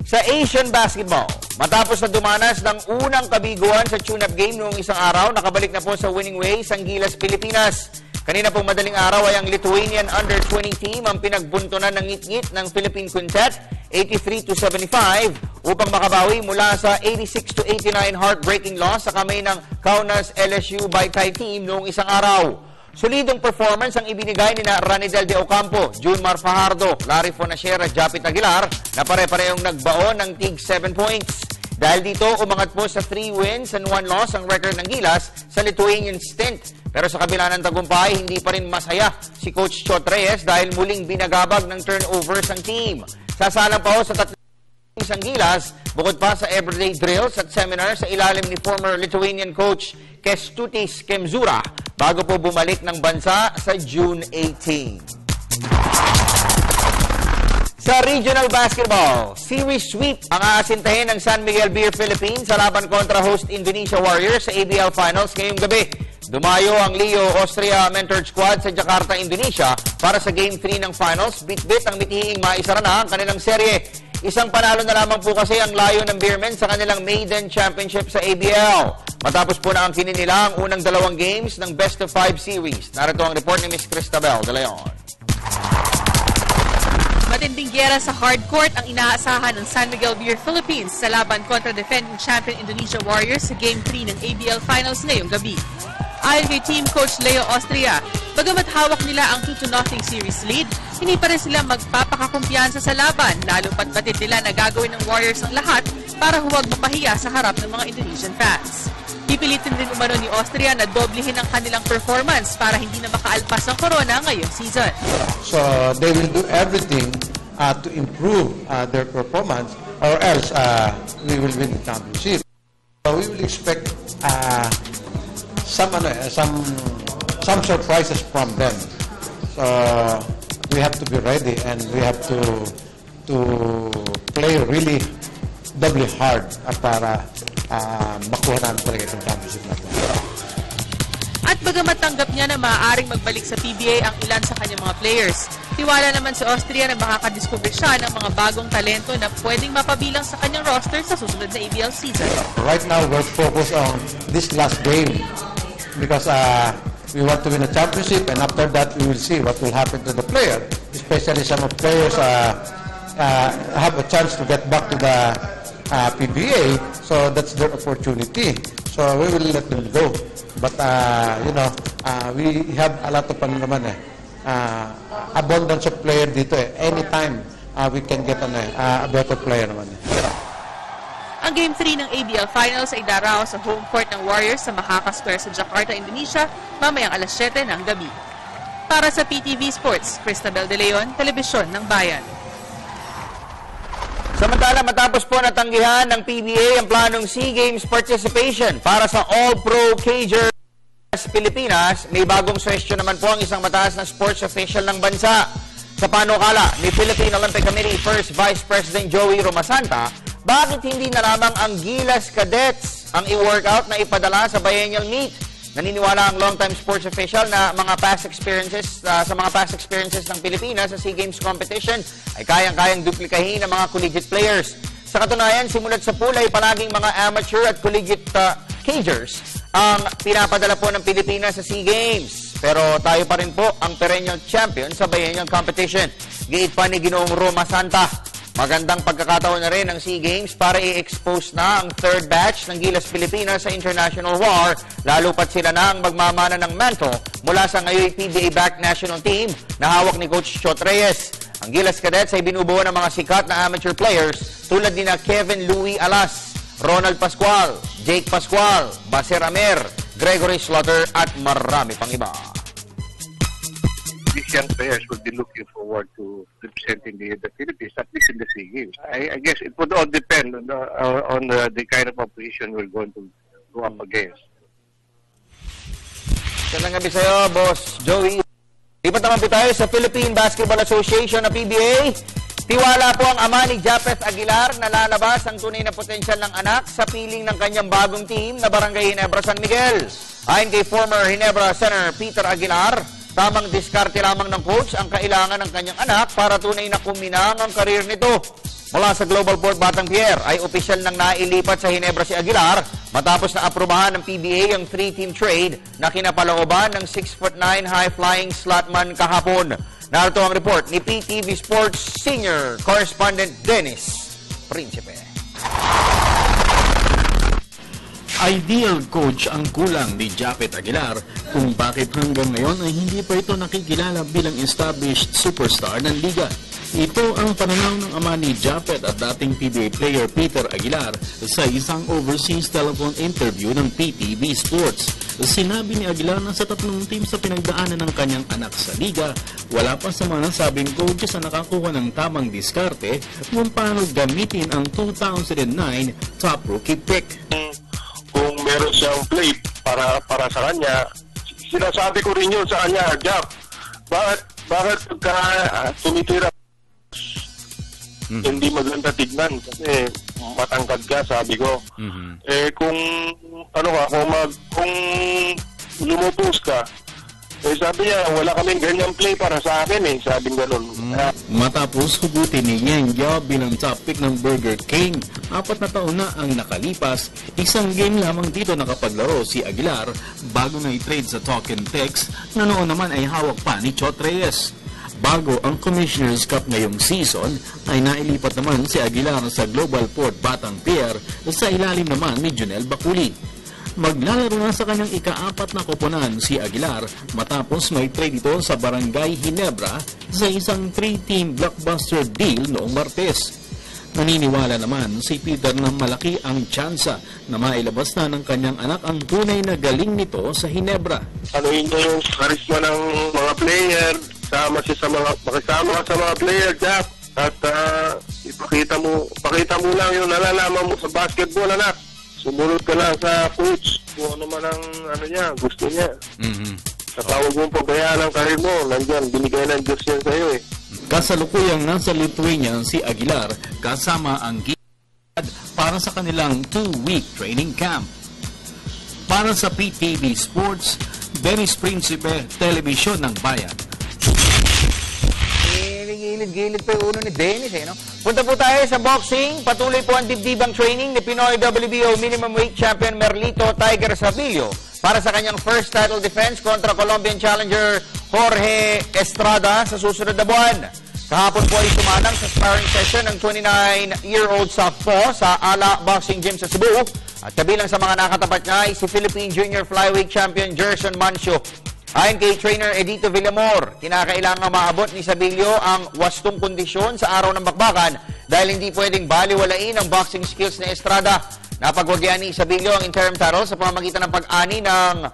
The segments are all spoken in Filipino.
Sa Asian Basketball, matapos na dumanas ng unang kabiguan sa tune-up game noong isang araw, nakabalik na po sa winning ways ang Gilas Pilipinas. Kanina pong madaling araw ay ang Lithuanian Under-20 team ang pinagbuntunan ng ngit-ngit ng Philippine Quintet, 83-75, upang makabawi mula sa 86-89 heartbreaking loss sa kamay ng Kaunas LSU Baykay team noong isang araw. Solidong performance ang ibinigay ni Ranidel de Ocampo, Junmar Fajardo, Larry Fonasera, Japit Aguilar na pare-parehong nagbaon ng tig 7 points. Dahil dito, umangat po sa 3 wins and 1 loss ang record ng Gilas sa Lithuanian stint. Pero sa kabila ng tagumpay, hindi pa rin masaya si Coach Chot Reyes dahil muling binagabag ng turnovers ang team. Sasalang pa ho sa tatlong isang Gilas, bukod pa sa everyday drills at seminars sa ilalim ni former Lithuanian coach Kestutis Kemzura bago po bumalik ng bansa sa June 18. Sa Regional Basketball, series sweep ang aasintahin ng San Miguel Beer Philippines sa laban kontra host Indonesia Warriors sa ABL Finals ngayong gabi. Dumayo ang Leo Austria mentored squad sa Jakarta, Indonesia para sa Game 3 ng Finals. Bit-bit ang mitihing maisara na ang kanilang serye. Isang panalo na lamang po kasi ang layo ng Beermen sa kanilang maiden championship sa ABL. Matapos po na ang kinin nila ang unang 2 games ng Best of 5 series. Narito ang report ni Ms. Cristabel de Leon. Matinding gyera sa hardcourt ang inaasahan ng San Miguel Beer Philippines sa laban kontra defending champion Indonesia Warriors sa Game 3 ng ABL Finals ngayong gabi. Ayon kay team coach Leo Austria, bagamat hawak nila ang 2-0 series lead, hindi pa rin sila magpapakakumpiyansa sa laban, lalo pat batid nila na gagawin ng Warriors ang lahat para huwag mapahiya sa harap ng mga Indonesian fans. Pipilitin din umano ni Austria na doblehin ang kanilang performance para hindi na makaalpas ang corona ngayong season. So they will do everything to improve their performance or else we will win the championship. So we will expect some surprises from them. So we have to be ready and we have to play really doubly hard para makuha namin talaga itong championship natin. At bagamat tanggap niya na maaaring magbalik sa PBA ang ilan sa kanyang mga players, tiwala naman sa Austria na makakadiscover siya ng mga bagong talento na pwedeng mapabilang sa kanyang roster sa susunod na ABL season. Right now, we're focused on this last game because we want to win a championship, and after that, we will see what will happen to the player. Especially some of players have a chance to get back to the PBA, so that's their opportunity. So we will let them go. But we have a lot of abundance of player dito Anytime we can get a better player naman. Ang Game 3 ng ABL Finals ay daraw sa home court ng Warriors sa Mahaka Square sa Jakarta, Indonesia, mamayang alas 7 ng gabi. Para sa PTV Sports, Cristabel de Leon, Telebisyon ng Bayan. Samantala, matapos po natanggihan ng PBA ang planong SEA Games participation para sa All-Pro Cagers Pilipinas, may bagong suwestyon naman po ang isang mataas na sports official ng bansa. Sa panukala ni Philippine Olympic Committee First Vice President Joey Romasanta, bakit hindi na lamang ang Gilas Cadets ang i-workout na ipadala sa biennial meet? Naniniwala ang long-time sports official na sa mga past experiences ng Pilipinas sa SEA Games competition ay kayang-kayang duplikahin ng mga collegiate players. Sa katunayan, simulat sa pool ay palaging mga amateur at collegiate cagers ang pinapadala po ng Pilipinas sa SEA Games. Pero tayo pa rin po ang perennial champion sa biennial competition. Giit pa ni Ginoong Roma Santa, magandang pagkakataon na rin ng SEA Games para i-expose na ang third batch ng Gilas Pilipinas sa international war, lalo pat sila na ang magmamana ng mantle mula sa ngayon PBA-backed national team na hawak ni Coach Chot Reyes. Ang Gilas Cadets ay binubuo ng mga sikat na amateur players tulad ni na Kevin Louie Alas, Ronald Pascual, Jake Pascual, Baser Amer, Gregory Slaughter at marami pang iba. These young players will be looking forward to representing the Philippines, at least in the SEA Games. I guess it would all depend on the kind of opposition we're going to go up against. Magandang gabi sa'yo, Boss Joey. Lipat naman po tayo sa Philippine Basketball Association na PBA. Tiwala po ang ama ni Japeth Aguilar na lalabas ang tunay na potensyal ng anak sa piling ng kanyang bagong team na Barangay Ginebra San Miguel. Ayon kay former Ginebra Center Peter Aguilar, tamang diskarte lamang ng coach ang kailangan ng kanyang anak para tunay na kuminang ang karir nito. Mula sa Global Port Batang Pier ay opisyal nang nailipat sa Ginebra si Aguilar matapos na aprubahan ng PBA ang 3-team trade na kinapalooban ng 6'9" high-flying slotman kahapon. Narito ang report ni PTV Sports Senior Correspondent Dennis Principe. Ideal coach ang kulang ni Japet Aguilar kung bakit hanggang ngayon ay hindi pa ito nakikilala bilang established superstar ng liga. Ito ang pananaw ng ama ni Japet at dating PBA player Peter Aguilar sa isang overseas telephone interview ng PTV Sports. Sinabi ni Aguilar na sa 3 team sa pinagdaanan ng kanyang anak sa liga, wala pa sa mga nasabing coaches na nakakuha ng tamang diskarte kung paano gamitin ang 2009 top rookie pick. Kung meron siyang play para sa kanya, sinasabi ko rin yun sa kanya, Jap, bakit pagka tumitira hindi maganda tignan kasi matangkad ka, sabi ko. Kung kung lumubos ka, sabi niya, wala kaming ganyang play para sa akin sabi gano'n. Matapos hugutin ni Yang Yao bilang top pick ng Burger King, 4 na taon na ang nakalipas, isang game lamang dito nakapaglaro si Aguilar bago na i-trade sa Talk 'n Text na noon naman ay hawak pa ni Chot Reyes. Bago ang Commissioner's Cup ngayong season, ay nailipat naman si Aguilar sa Global Port Batang Pier sa ilalim naman ni Junel Baculi. Maglalaro na sa kanyang ika-4 na koponan si Aguilar matapos may trade ito sa Barangay Ginebra sa isang 3-team blockbuster deal noong Martes. Naniniwala naman si Peter na malaki ang tsansa na mailabas na ng kanyang anak ang tunay na galing nito sa Ginebra. Anuhin niya yung karisma ng mga player, makisama ka sa mga player, Jack, at pakita mo lang yung nalalaman mo sa basketball, anak. Sumunod ka lang sa coach kung ano man ang gusto niya. Kapag mong pabayaan ang karir mo, nandiyan, binigay ng Diyos yan sa'yo Kasalukuyang nasa Lithuania si Aguilar kasama ang gilad para sa kanilang 2-week training camp. Para sa PTV Sports, Dennis Principe, Telebisyon ng Bayan. Gilid pa yung uno ni Dennis, no? Punta po tayo sa boxing. Patuloy po ang dibdibang training ni Pinoy WBO minimum weight champion Merlito Tiger Sabillo para sa kanyang first title defense kontra Colombian challenger Jorge Estrada sa susunod na buwan. Kahapon po ay sumanang sa sparring session ng 29-year-old southpaw sa Ala Boxing Gym sa Cebu. At kabilang sa mga nakatapat niya ay si Philippine Junior Flyweight Champion Gerson Mancio. Ayon kay trainer Edito Villamor, kinakailangan maabot ni Sabillo ang wastong kondisyon sa araw ng bakbakan dahil hindi pwedeng baliwalain ang boxing skills ni Estrada. Napagwagyan ni Sabillo ang interim title sa pamamagitan ng pag-ani ng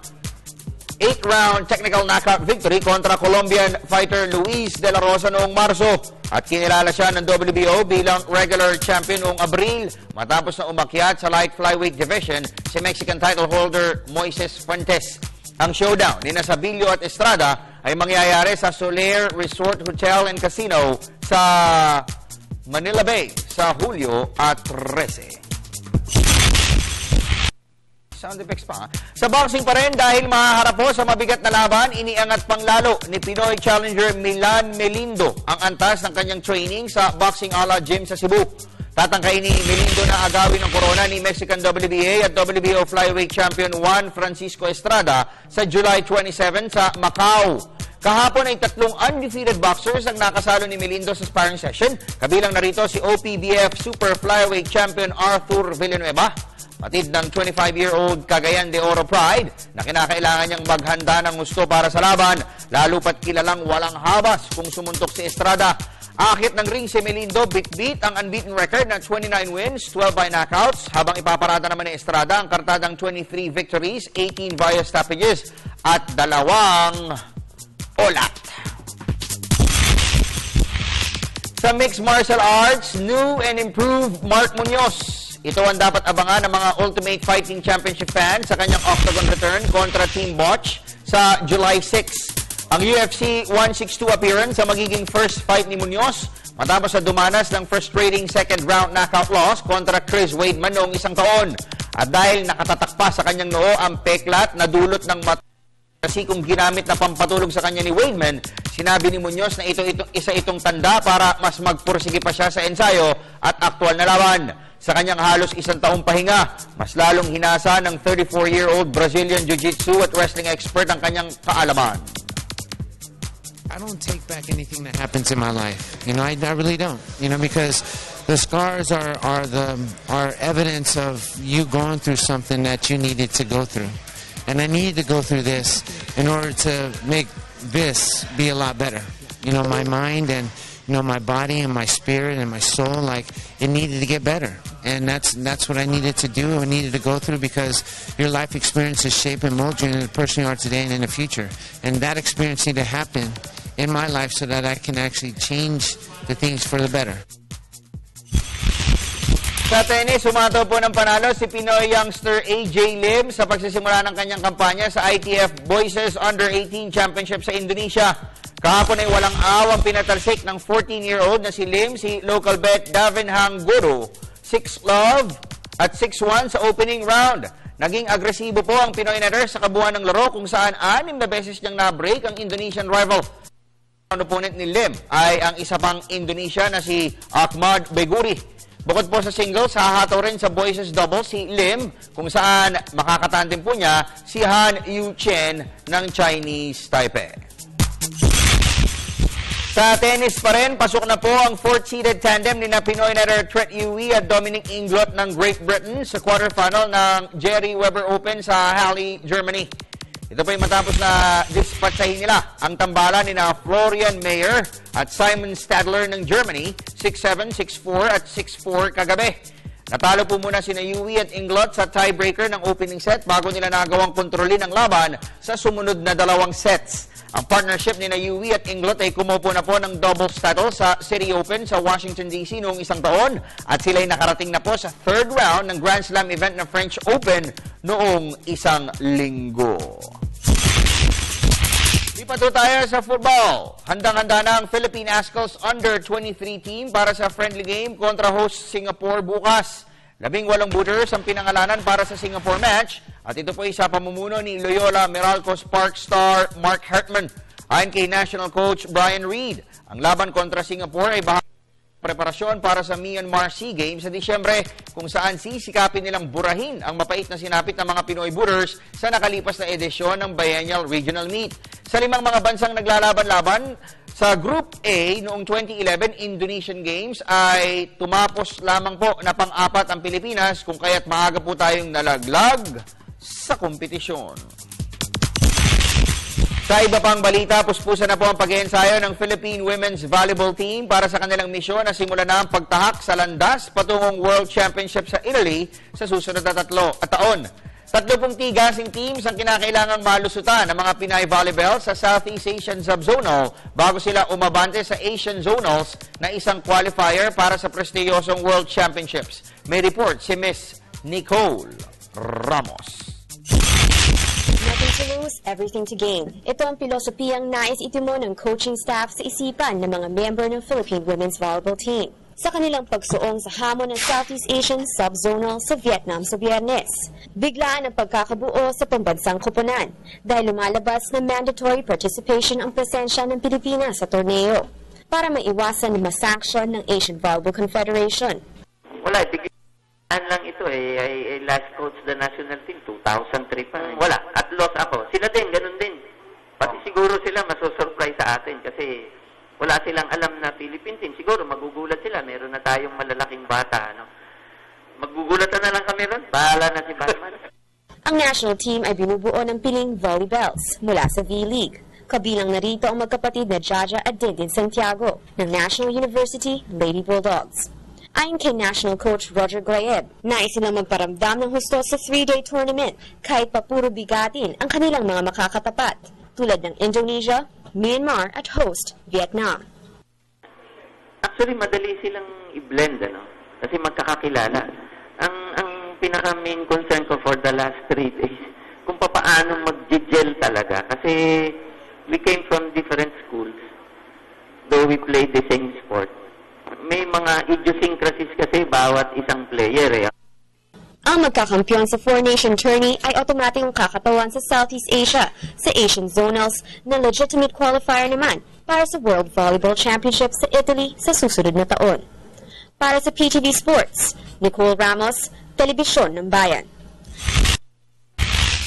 8-round technical knockout victory kontra Colombian fighter Luis De La Rosa noong Marso. At kinilala siya ng WBO bilang regular champion noong Abril matapos na umakyat sa light flyweight division si Mexican title holder Moises Fuentes. Ang showdown ni Sabillo at Estrada ay mangyayari sa Soler Resort Hotel and Casino sa Manila Bay sa Hulyo at 13. Sound effects pa. Sa boxing pa rin dahil mahaharap po sa mabigat na laban, iniangat pang lalo ni Pinoy challenger Milan Melindo ang antas ng kanyang training sa Boxing Ala Gym sa Cebu. Tatangkay ni Melindo na agawin ng corona ni Mexican WBA at WBO flyweight champion Juan Francisco Estrada sa July 27 sa Macau. Kahapon ay 3 undefeated boxers ang nakasalo ni Melindo sa sparring session. Kabilang narito si OPBF super flyweight champion Arthur Villanueva, patid ng 25-year-old Cagayan de Oro Pride na kinakailangan niyang maghanda ng gusto para sa laban, lalo pat kilalang walang habas kung sumuntok si Estrada. Akit ng ring si Melindo, bit-bit ang unbeaten record ng 29 wins, 12 by knockouts, habang ipaparada naman ni Estrada ang kartadang 23 victories, 18 via stoppages, at 2 olat. Sa mixed martial arts, new and improved Mark Munoz. Ito ang dapat abangan ng mga Ultimate Fighting Championship fans sa kanyang octagon return kontra Team Botch sa July 6. Ang UFC 162 appearance sa magiging first fight ni Munoz matapos sa dumanas ng frustrating second round knockout loss kontra Chris Weidman noong 1 taon. At dahil nakatatak pa sa kanyang noo ang peklat na dulot ng Kasi kung ginamit na pampatulog sa kanya ni Wademan, sinabi ni Muñoz na isa itong tanda para mas magpursige pa siya sa ensayo at aktual na laban. Sa kanyang halos isang taong pahinga, mas lalong hinasa ng 34-year-old Brazilian Jiu-Jitsu at wrestling expert ang kanyang kaalaman. I don't take back anything that happens in my life. You know, I really don't. You know, because the scars are evidence of you going through something that you needed to go through. And I needed to go through this in order to make this be a lot better. You know, my mind and, you know, my body and my spirit and my soul, like, it needed to get better. And that's what I needed to do. I needed to go through because your life experiences shape and mold you into the person you are today and in the future. And that experience needed to happen in my life so that I can actually change the things for the better. Sa tennis, sumato po ng panalo si Pinoy youngster AJ Lim sa pagsisimula ng kanyang kampanya sa ITF Voices Under-18 Championship sa Indonesia. Kahapon ay walang awang pinatalsik ng 14-year-old na si Lim, si local bet Davin Hangguru, 6-love at 6-1 sa opening round. Naging agresibo po ang Pinoy netter sa kabuuan ng laro kung saan 6 na beses niyang na-break ang Indonesian rival. Ang opponent ni Lim ay ang isa pang Indonesia na si Ahmad Beguri. Bukod po sa singles, hahataw rin sa boys' double si Lim, kung saan makakatandem po niya si Han Yu Chen ng Chinese Taipei. Sa tennis pa rin, pasok na po ang 4th-seeded tandem ni na Pinoy netter Tret Yui at Dominic Inglot ng Great Britain sa quarterfinal ng Jerry Weber Open sa Halle, Germany. Ito po yung matapos na dispatchahin nila ang tambalan ni na Florian Mayer at Simon Stadler ng Germany, 6-7, 6-4 at 6-4 kagabi. Natalo po muna sina Yui at Inglot sa tiebreaker ng opening set bago nila nagawang kontrolin ang laban sa sumunod na 2 sets. Ang partnership ni na Yui at Inglot ay kumupo na po ng doubles title sa City Open sa Washington, D.C. noong isang taon at sila'y nakarating na po sa 3rd round ng Grand Slam event ng French Open noong isang linggo. Lipat tayo sa football. Handang-handa na ang Philippine Ascals Under-23 team para sa friendly game kontra host Singapore bukas. 18 booters ang pinangalanan para sa Singapore match at ito po ay sa pamumuno ni Loyola Meralcos Park star Mark Hartman. Ayon kay National Coach Brian Reed, ang laban kontra Singapore ay bahagi preparasyon para sa Myanmar SEA Games sa Disyembre kung saan sisikapin nilang burahin ang mapait na sinapit ng mga Pinoy booters sa nakalipas na edisyon ng Biennial Regional Meet. Sa 5 mga bansang naglalaban-laban sa Group A noong 2011 Indonesian Games ay tumapos lamang po na pang-4 ang Pilipinas kung kaya't maaga po tayong nalaglag sa kompetisyon. Sa iba pang balita, puspusan na po ang pag-iensayo ng Philippine Women's Volleyball Team para sa kanilang misyon na simulan na ang pagtahak sa landas patungong World Championship sa Italy sa susunod na taon. 30 tigasing teams ang kinakailangang malusutan ng mga Pinay Volleyball sa Southeast Asian Subzonal bago sila umabante sa Asian Zonals na isang qualifier para sa prestiyosong World Championships. May report si Miss Nicole Ramos. Nothing to lose, everything to gain. Ito ang pilosopiyang nais itimo ng coaching staff sa isipan ng mga member ng Philippine Women's Volleyball Team sa kanilang pagsuong sa hamon ng Southeast Asian Subzonal sa Vietnam sa Biyernes. Biglaan ang pagkakabuo sa pambansang koponan dahil lumalabas na mandatory participation ang presensya ng Pilipinas sa torneo para maiwasan na masanction ng Asian Volleyball Confederation. Wala, biglaan lang ito I last coach the national team 2003 pa. Wala, at loss ako. Sila din, ganun din. Pati siguro sila masosurprise sa atin kasi wala silang alam na Philippine team. Siguro magugulat sila, meron na tayong malalaking bata. No? Magugulatan na lang kami ron. Bahala na si Batman. Ang national team ay binubuo ng piling volleybells mula sa V-League. Kabilang narito ang magkapatid na Jaja at Dindin Santiago ng National University Lady Bulldogs. Ayon kay National Coach Roger Glaeb, nais silang magparamdam ng husto sa 3-day tournament kahit pa puro bigatin ang kanilang mga makakatapat, tulad ng Indonesia, Myanmar at host Vietnam. Actually, madali silang i-blend, ano? Kasi magkakakilala. Ang pinaka-main concern ko for the last 3 days, kung paano mag-gel talaga. Kasi we came from different schools, though we played the same sport. May mga idiosyncrasies kasi bawat isang player. Ang magkakampyon sa four-nation tourney ay automatikong kakatawan sa Southeast Asia sa Asian Zonals na legitimate qualifier naman para sa World Volleyball Championships sa Italy sa susunod na taon. Para sa PTV Sports, Nicole Ramos, Telebisyon ng Bayan.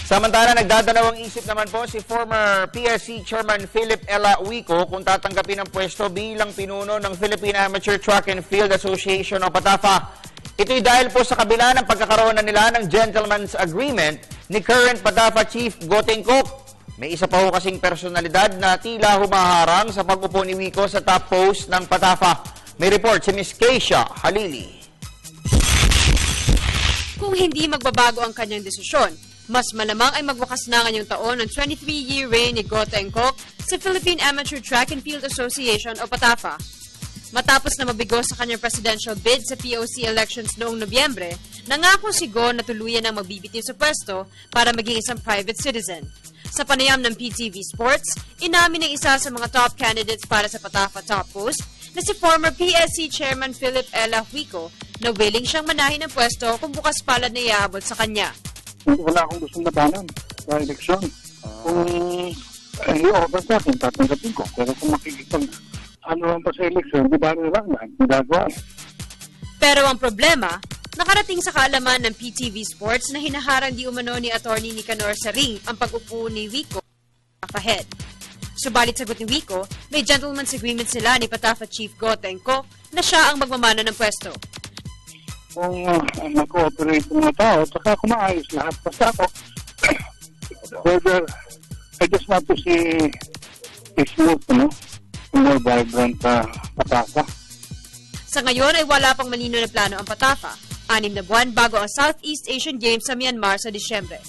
Samantala, nagdadalawang isip naman po si former PSC Chairman Philip Ella Wico kung tatanggapin ang pwesto bilang pinuno ng Philippine Amateur Track and Field Association o PATAFA. Ito'y dahil po sa kabila ng pagkakaroon na nila ng gentleman's agreement ni current PATAFA Chief Goteng Kok. May isa pa ho kasing personalidad na tila humaharang sa pag-upo ni Wico sa top post ng PATAFA. May report si Ms. Keisha Halili. Kung hindi magbabago ang kanyang desisyon, mas malamang ay magwakas na ngayong taon ng 23-year reign ni Goteng Kok sa Philippine Amateur Track and Field Association o PATAFA. Matapos na mabigo sa kanyang presidential bid sa POC elections noong Nobyembre, nangako si Go na tuluyan ang magbibitiw sa pwesto para maging isang private citizen. Sa panayam ng PTV Sports, inamin ng isa sa mga top candidates para sa PATAFA top post na si former PSC Chairman Philip Ella Wico na willing siyang manahin ang pwesto kung bukas palad na iaabot sa kanya. Wala akong gustong labanan sa eleksyon. Kung i-offer sa akin, tatanggapin ko. Pero kung ano lang pa sa eleksyon, di ba rin lang na magagawa. Pero ang problema, nakarating sa kaalaman ng PTV Sports na hinaharang di umano ni Attorney Nicanor sa ring ang pag-upo ni Wico ahead. Subalit sagot ni Wico, may gentleman's agreement sila ni PATAFA Chief Goteng Kok na siya ang magmamana ng pwesto. Kung mag-cooperate ng mga tao, saka kumaayos lahat. Basta ako, whether I just want to see a smooth, more vibrant PATAFA. Sa ngayon ay wala pang malino na plano ang PATAFA. 6 na buwan bago ang Southeast Asian Games sa Myanmar sa Disyembre.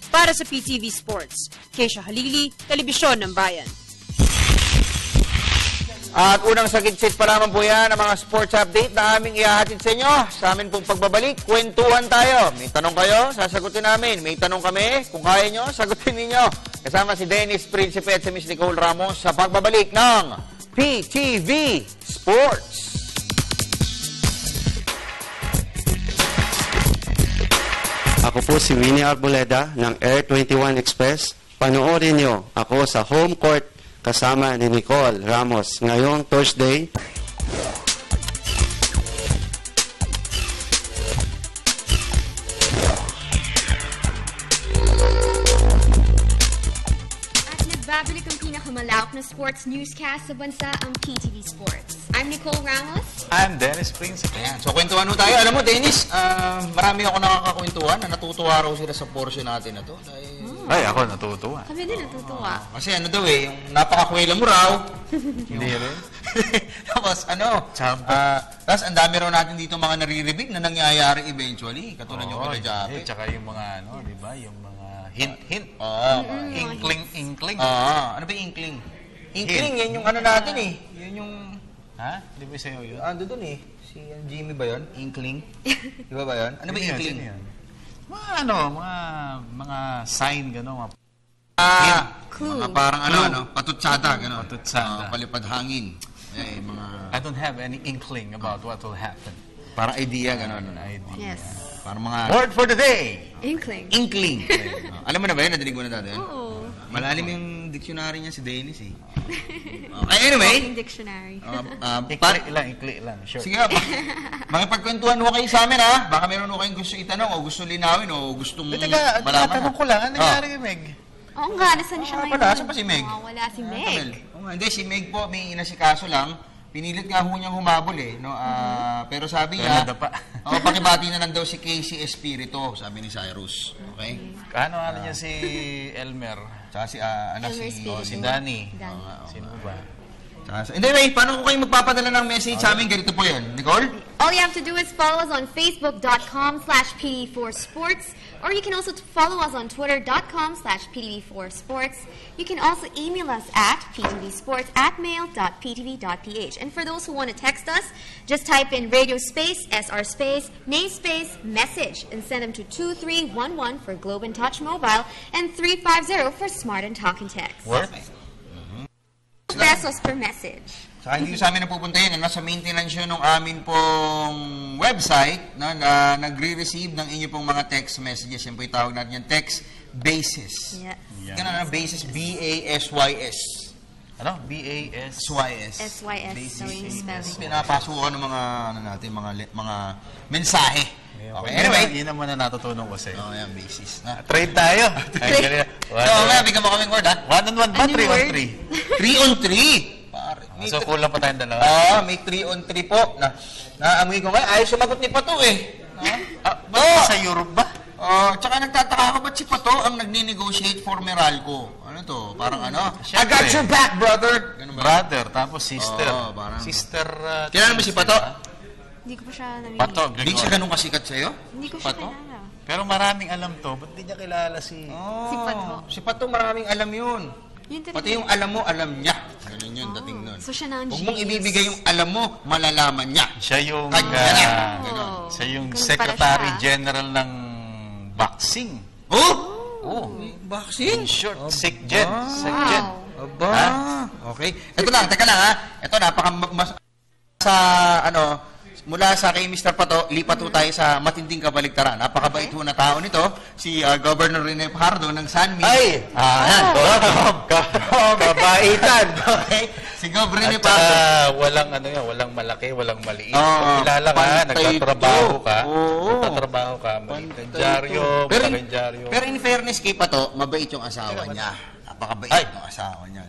Para sa PTV Sports, Keisha Halili, Telebisyon ng Bayan. At unang sagitsit pa lamang po yan ang mga sports update na aming ihahatid sa inyo. Sa amin pong pagbabalik, kwentuhan tayo. May tanong kayo, sasagutin namin. May tanong kami, kung kaya nyo, sagutin ninyo. Kasama si Dennis Principe at si Ms. Nicole Ramos sa pagbabalik ng PTV Sports. Ako po si Winnie Arboleda ng Air 21 Express. Panoorin nyo ako sa home court kasama ni Nicole Ramos ngayong Thursday. At nagbabalik ang pinakamalawak na sports newscast sa bansa, ang PTV Sports. I'm Nicole Ramos. I'm Dennis Principe. Ayan. So, kwentuhan ho tayo. Alam mo, Dennis, marami ako nakakakwentuhan na natutuwa raw sila sa portion natin na to. Ay, ako natutuwa. Kami din natutuwa. Kasi ano daw yung napakakwela mo raw. Hindi rin. Tapos tapos ang dami raw natin dito mga nariribig na nangyayari eventually. Katulad yung kala Jape. Tsaka yung mga, di ba, yung mga hint. Inkling. Ano ba yung inkling? Inkling, yan yung ano natin eh. Yan yung... Ha? Di ba sa'yo yun? Ando dun eh. Si Jimmy ba yun? Inkling? Di ba yun? Ano ba inkling? Mga sign, gano'n. Mga parang patutsada, gano'n. Patutsada. Palipad hangin. I don't have any inkling about what will happen. Parang idea, gano'n. Yes. Parang mga... Word for the day! Inkling. Inkling. Alam mo na ba yun? Nadinig mo na dati? Oo. Malalim yung dictionary niya si Dennis eh. Anyway. Dictionary. Inkling lang. Sure. Sige, makipagkwentuhan ho kayo sa amin ha. Baka meron ho kayong gusto itanong o gusto linawin o gustong malaman. Tatanong ko lang, ano nangyari kay Meg? Oo nga, nasan siya ngayon? Wala, saan pa si Meg? Wala si Meg. Hindi, si Meg po, may inasikaso lang. Pinilit nga ho niyang humabol eh. No? Pero sabi niya, pakibati na lang daw si Casey Espirito, sabi ni Cyrus. Okay? Ano niya si Elmer? Tsaka si Danny. Sino ba? Anyway, paano ko kayo magpapadala ng message sa amin? Ganito po yan. Nicole? All you have to do is follow us on facebook.com/PTV4Sports, or you can also follow us on twitter.com/PTV4Sports. You can also email us at ptvsports@mail.ptv.ph. And for those who want to text us, just type in radio space, SR space, name space, message, and send them to 2311 for Globe and Touch Mobile and 350 for Smart and Talking Text. Worth? Pesos per message. Saka hindi sa amin napupunta yun. Nasa maintenance yun ng amin pong website na nagre-receive ng inyo pong mga text messages. Yan po yung tawag natin yung text basis. Yeah. Ganun, basis, B-A-S-Y-S. Ano? B-A-S? S-Y-S. SYS, so yung spelling. Pinapasukan ng mga, mga mensahe. Okay, anyway. Yun naman na natutunan ko sa'yo. Oh, yan, basis. Trade tayo. So, may bigyan mo kaming word, ha? 1-on-1 ba? 3-on-3? 3-on-3? So, kulang pa tayong dalawa. May 3-on-3 po. Naamoy ko ngayon. Ayaw sumagot ni Pato, eh. Sa Europe ba? Tsaka nagtataka ako, ba't si Pato ang nagni-negotiate for Meralco? Ano to? Parang ano? I Siyempre. got your back, brother! Brother, tapos sister. Parang... Sister... Kilala mo si Pato? Hindi ko pa siya namimili. Pato, Hindi siya ganun kasikat sa'yo? Hindi ko siya kilala. Pero maraming alam to. Ba't di niya kilala si... Si Pato. Si Pato maraming alam yun. Pati yung alam mo, alam niya. Ganun yun, dating nun. So siya na ang Huwag mong genius. ibibigay yung alam mo, malalaman niya. Siya yung... siya yung Ganun pala Secretary siya. General ng boxing. Boxing? In short, SecGen. SecGen. Aba. Okay. Ito lang, teka lang ha. Ito, sa, mula sa kay Mr. Pato, lipat ho tayo sa matinding kabaligtaran. Napakabait ho na tao nito, si Governor Rene Fajardo ng San Miguel. Yan. Kabaitan. Okay. Si Governor Rene Fajardo. Walang malaki, walang maliit. Pag kilala ka, nagtatrabaho ka, maliit ang dyaryo, malaki ang dyaryo. Pero in fairness kay Pato, mabait yung asawa niya. Napakabait yung asawa niya.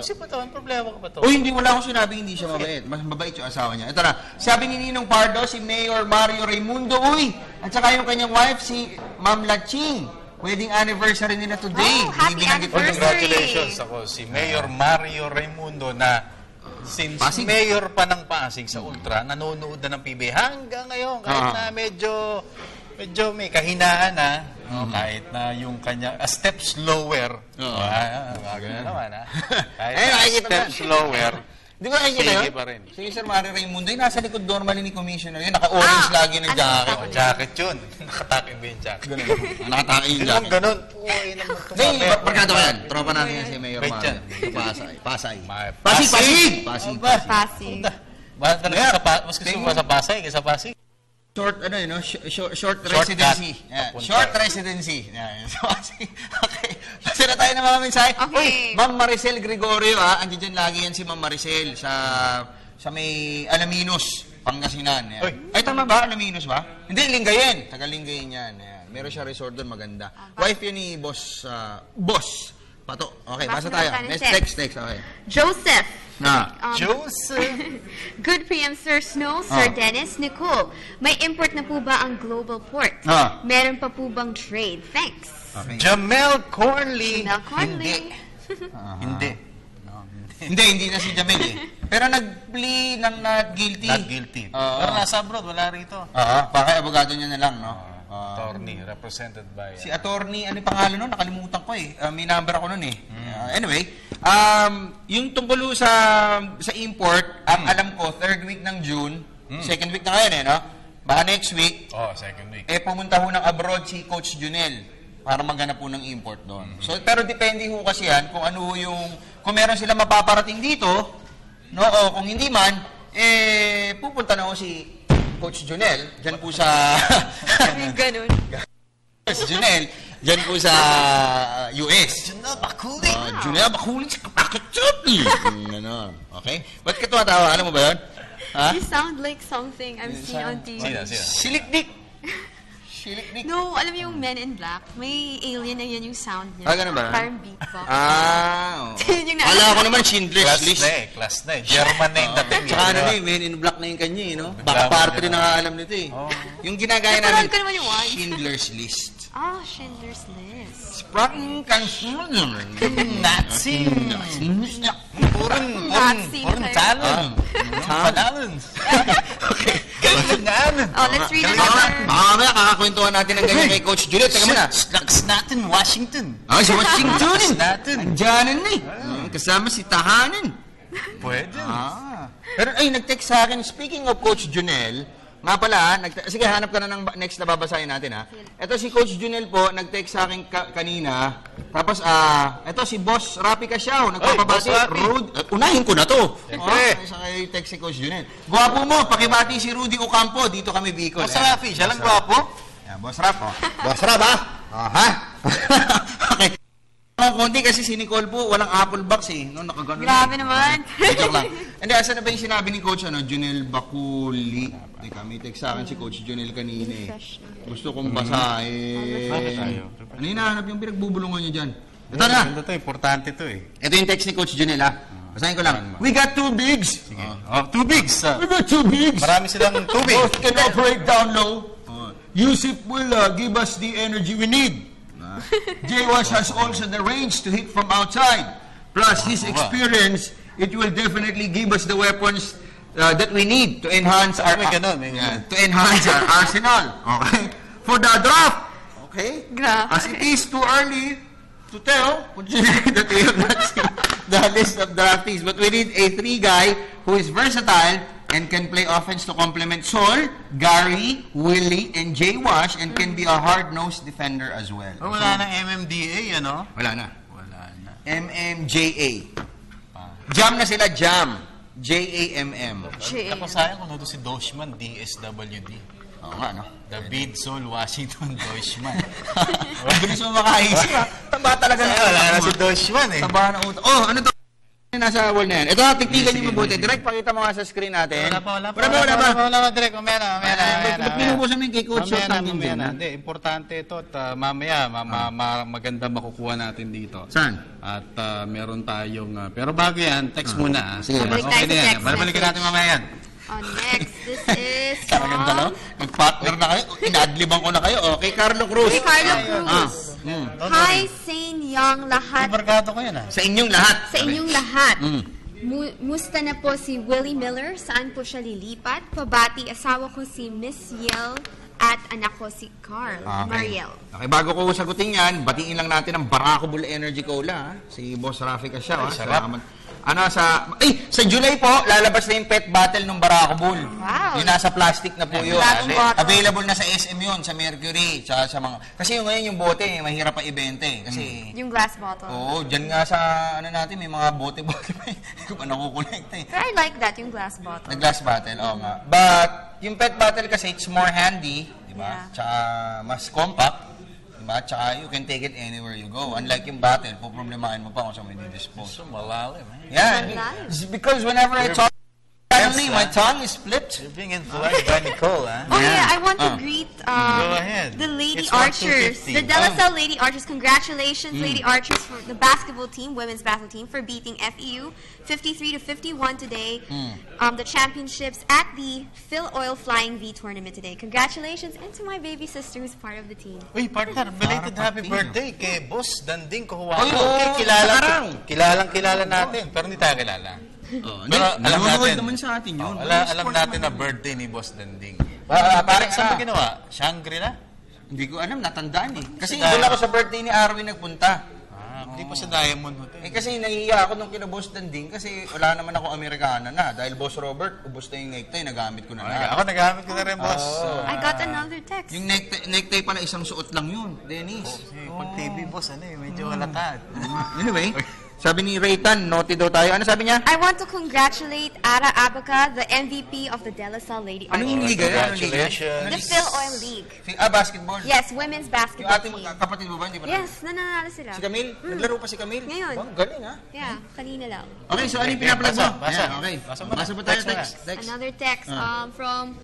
Si Pato, ang problema ka ba to? Hindi, wala akong sinabing hindi siya mabait. Mas mabait yung asawa niya. Ito na, sabi ni Ninong Pardo, si Mayor Mario Raimundo, at saka yung kanyang wife, si Ma'am Laching. Wedding anniversary nila today. Happy anniversary! Congratulations ako, si Mayor Mario Raimundo na since Pasig. Mayor pa ng Pasig sa Ultra, nanonood na ng PBA hanggang ngayon, kahit na medyo may kahinaan na, kahit na yung kanya, a step slower. Gano'n naman, ha? Kahit na a step slower, Di ba nakikita yun? sige pa rin. Si Sir Mario Raimundo, nasa likod normally ni Commissioner yun. Naka-orange lagi ng jacket. Jacket yun. Nakatakin ba yung jacket? Nakatake yung jacket. Ganun. Hindi, barkado ko yan. Tropa natin yan si Mayor Wait Mario. yan. Pasay. Pasig. Pasig. Mas gusto mo sa Pasay kaysa Pasig? Short residency. Short residency. Okay. Basta na tayo ng mga mensahe. Okay. Ma'am Maricel Gregorio, andiyan dyan lagi yan si Ma'am Maricel sa may Alaminos, Pangasinan. Ay, tama ba? Alaminos ba? Hindi, Lingayen. Taga-Lingayen yan. Meron siya resort doon, maganda. Wife yun ni Boss Pato. Okay, basta tayo. Next. Okay. Joseph. Joseph. Good PM, Sir Snow, Sir Dennis, Nicole. May import na po ba ang Global Port? Meron pa po bang trade? Thanks. Okay. Jamel Corley. Hindi na si Jamel eh. Pero nag-plea ng not guilty. Not guilty. Pero nasa abroad, wala rito. Baka abogado niya na lang, no? Attorney, represented by... Si attorney, ano yung pangalan nun? Nakalimutan ko eh. May number ako nun eh. Anyway, yung tungkol sa import, ang alam ko, 3rd week ng June, 2nd week na ngayon eh, no? Baka next week, second week. pumunta ho ng abroad si Coach Junel para maghanap po ng import doon. So, pero depende ho kasi yan kung ano yung, kung meron sila mapaparating dito, no, o kung hindi man, pupunta na ho si Coach Junel, dyan po sa... Ganun. Coach Junel, dyan po sa US. Junel Bakulik. Ganon. Okay? Ba't ka tumatawa? Alam mo ba yun? You sound like something I'm seeing on TV. Silikdik. No, alam mo yung Men in Black? May alien na yan yung sound niya. Ganun ba? Parang beatbox. Yun yung Wala ko naman Schindler's List. Class na eh. German na yung dating. Tsaka Men in Black na yung kanya eh, no? Baka parte rin nakaalam nito eh. Yung ginagaya namin, Schindler's List. Schindler's List. Sprang Kansunan. Nazi. Purun talent. Okay. Let's read another. Mamaya kakakwentuhan natin ng ganyan kay Coach Juliet. Teka muna. Snacks natin, Washington. Si Washington. Natin. Andyanan eh. Kasama si Tahanan. Pwede. Pero nag-text sa akin, speaking of Coach Junel, Nga pala, sige, hanap ka na ng next na babasahin natin, ha? Ito si Coach Junel po, nag-text sa akin kanina. Tapos, ito si Boss Rapi Casiao, nagpapabati. Unahin ko na to. Sa kay text si Coach Junel. Gwapo mo, pakibati si Rudy Ocampo. Dito kami Bicol. Boss Rafi, siya lang gwapo. Boss Rap, Boss Rap, ha? Okay. Konti kasi si Nicole po, walang apple box eh. No, nakagano. Grabe naman. Joke lang. Hindi, asan na ba yung sinabi ni Coach, Junel Bakuli? Teka, may text sa akin si Coach Junel kanina eh. Gusto kong basahin. Ano hinahanap yung pinagbubulungan niyo dyan? Ito na. Ito, importante to eh. Ito yung text ni Coach Junel, ha? Basahin ko lang. We got 2 bigs. Sige. Two bigs. We got 2 bigs. Marami silang tubig. Both can operate down low. Yusuf will give us the energy we need. J-Wash has also the range to hit from outside. Plus, his experience, it will definitely give us the weapons that we need to enhance our arsenal. Okay? For the draft, okay? As it is too early to tell, that we have not seen the list of draftees, but we need a 3 guy who is versatile and can play offense to complement Sol, Gary, Willie, and J-Wash, and can be a hard-nosed defender as well. Wala na MMDA, ano? Wala na. MMJA. Jam na sila, Jam. J-A-M-M. Ako sayang kung si Doshman, DSWD. Oo nga, no? David Sol Washington Doshman. Bilis mo makaisip, ha? Taba talaga na. Wala na si Doshman, eh. Taba na utak. Oh, ano to? Nasa wall na yan. Ito, tigtigan niyo mabuti. Direct, pakita mo nga sa screen natin. Wala pa, direct. Mamaya. Pinubusan mo yung kay Coach Shot natin din. Hindi, importante ito. At mamaya, maganda makukuha natin dito. Saan? At meron tayong, pero bago yan, text muna. Sige. Okay na yan. Balikan natin mamaya yan. Next, this is from... Nag-partner na kayo. Inadliban ko na kayo. Okay, Carlo Cruz. Carlo Cruz. Hi sa inyong lahat. Barkado ko yan, ha? Sa inyong lahat. Sa inyong lahat. Musta na po si Willie Miller? Saan po siya lilipat? Pabati, asawa ko si Miss Yel at anak ko si Carl, Mariel. Okay, bago ko sagutin yan, batiin lang natin ang Barako Bull Energy Cola, si Boss Rafi Casiao. Salamat. Sa July po, lalabas na yung pet battle ng Barako Bull. Wow. Yung nasa plastic na po yun. Available na sa SM yun, sa Mercury, tsaka sa mga... Kasi yung ngayon yung bote, mahirap pa ibenta eh. Kasi... Yung glass bottle. Oo, dyan nga sa natin, may mga bote-bote pa eh. Hindi ko pa nakukolekta eh. But I like that, yung glass bottle. The glass bottle, oo nga. But, yung pet bottle kasi, it's more handy, di ba? Yeah. Tsaka mas compact. Diba? Tsaka you can take it anywhere you go. Unlike yung bottle, poproblemahin mo pa kung saan mo i-dispose. So malalim, eh? Yeah. Because whenever I talk, suddenly my tongue is flipped. You're being influenced by Nicole, huh? Oh yeah, I want to greet Go ahead. The Lady Archers. The De La Salle Lady Archers. Congratulations, Lady Archers, for the basketball team, women's basketball team, for beating FEU 53-51 today. The championships at the Phil Oil Flying V tournament today. Congratulations, and to my baby sister who's part of the team. Uy, partner, belated happy birthday kay Boss Danding Kuhuwa. Kilala natin, pero hindi tayo kilala. Pero alam naman sa atin yun. Alam natin na birthday ni Boss Danding. Parang saan ba ginawa? Shangri-La? Hindi ko alam, natandaan eh. Kasi doon ako sa birthday ni Arwin nagpunta. Hindi pa sa Diamond Hotel. Kasi nahihiya ako nung kina Boss Danding kasi wala naman ako Amerikana na. Dahil Boss Robert, ubos na yung necktie, nagamit ko na lang. Ako nagamit ko na rin, Boss. I got another text. Yung necktie pala isang suot lang yun, Dennis. Pag TV, Boss, medyo halatad. Anyway, sabi ni Raytan, naughty daw tayo. Ano sabi niya? I want to congratulate Ara Abaca, the MVP of the De La Salle Lady Archers. Anong liga? Congratulations. The Phil Oil League. Basketball? Yes, women's basketball team. Yung ating kapatid mo ba? Hindi ba? Yes, nananalo sila. Si Camille? Naglaro pa si Camille? Ngayon. Galing, ha? Yeah, kanina lang. Okay, so ano yung pinaplug mo? Okay. Basa mo tayo text. Another text from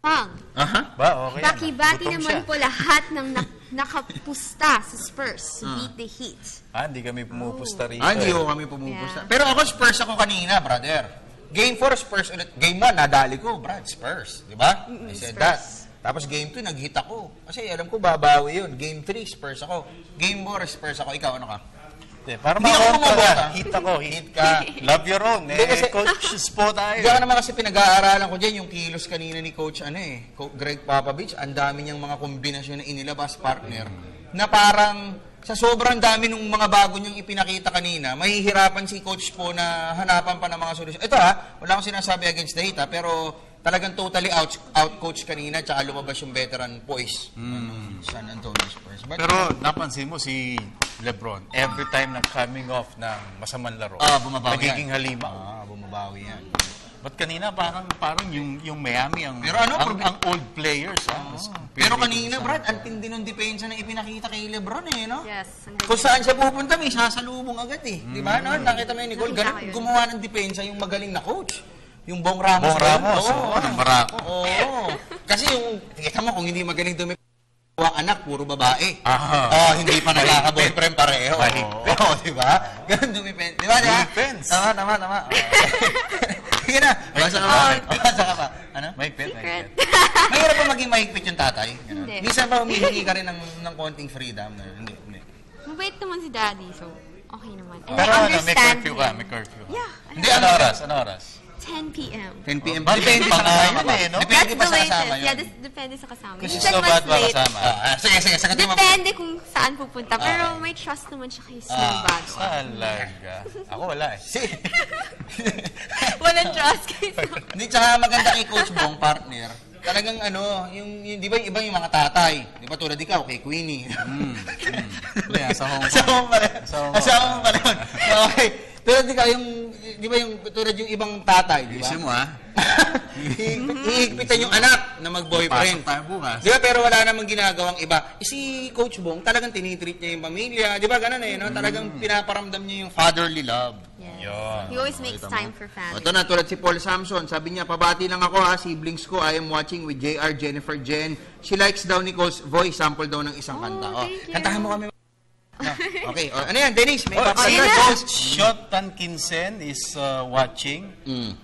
Pang. Okay. Baki-baki naman po lahat ng nakapusta sa Spurs. Beat the Heat. Hindi kami pumupusta rito. Hindi ko kami pumupusta. Pero ako Spurs ako kanina, brother. Game 4, Spurs ulit. Game 1, nadali ko, Brad, Spurs. Di ba? I said that. Tapos Game 2, nag-hit ako. Kasi alam ko, babawi yun. Game 3, Spurs ako. Game 4, Spurs ako. Ikaw, ano ka? Para makakita, hit ako, hit ka. Love your own. Coach Spo tayo. Diyan naman kasi pinag-aaralan ko dyan yung kilos kanina ni Coach Greg Popovich. Ang dami niyang mga kombinasyon na inilabas, partner. Na parang sa sobrang dami ng mga bago niyang ipinakita kanina, mahihirapan si Coach Spo na hanapan pa ng mga solusyon. Ito wala akong sinasabi against the hit pero talagang totally out-coach kanina, tsaka lumabas yung veteran poise. San Antonio Spurs. But, pero napansin mo si Lebron, every time na coming off ng masamang laro, bumabawi nagiging yan. halimaw. Bumabawi yan. But kanina parang yung Miami ang pero ang old players. Pero kanina, Brad, ang tindi ng depensa na ipinakita kay Lebron no? Yes. Kung saan siya pupunta, may sasalubong agad Di ba? No? Nakita mo yung Nicole, ganun gumawa ng depensa yung magaling na coach. Yung Bong Ramos. Ng Barako. Oo. Kasi yung, kita mo, kung hindi magaling anak, puro babae. Hindi pa nagkaka-boyfriend pareho. Oo, di ba? Ganun dumipend. Di ba? Tama. Sige na. Basa ka pa. Ano? Mahigpit. Mahirap pa maging mahigpit yung tatay. Hindi. Minsan ba humihingi ka rin ng konting freedom? Hindi. Mabait naman si Daddy, so okay naman. And Pero I understand may curfew. Yeah. Hindi, ano oras? 10 p.m. 10 p.m. Depende sa kasama. Depende pa sa kasama yun. Yeah, depende sa kasama. Kasi Minsan slow mas ba late. kasama? Sige. Depende kung saan pupunta. Pero may trust naman siya kay Snowbad. Talaga. Ako wala Walang trust kay Snowbad. Hindi, tsaka maganda kay Coach Bong, partner. Talagang yung di ba yung iba yung mga tatay. Di ba tulad ikaw, kay Queenie. Asawa mo pala yun. Okay. Tulad ikaw, di ba yung tulad yung ibang tatay, di ba? Isip mo Iigpitan yung anak na mag-boyfriend. Pasok tayo bukas. Di ba? Pero wala namang ginagawang iba. Si Coach Bong, talagang tinitreat niya yung pamilya. Di ba? Ganun no? Talagang pinaparamdam niya yung fatherly love. He always makes time for family. Ito na, tulad si Paul Samson. Sabi niya, pabati lang ako siblings ko. I am watching with JR, Jennifer, Jen. She likes daw Nicole's voice. Sample daw ng isang kanta. Kantahan mo kami. Okay. Ano yan, Dennis? May Shot Tankinsen is watching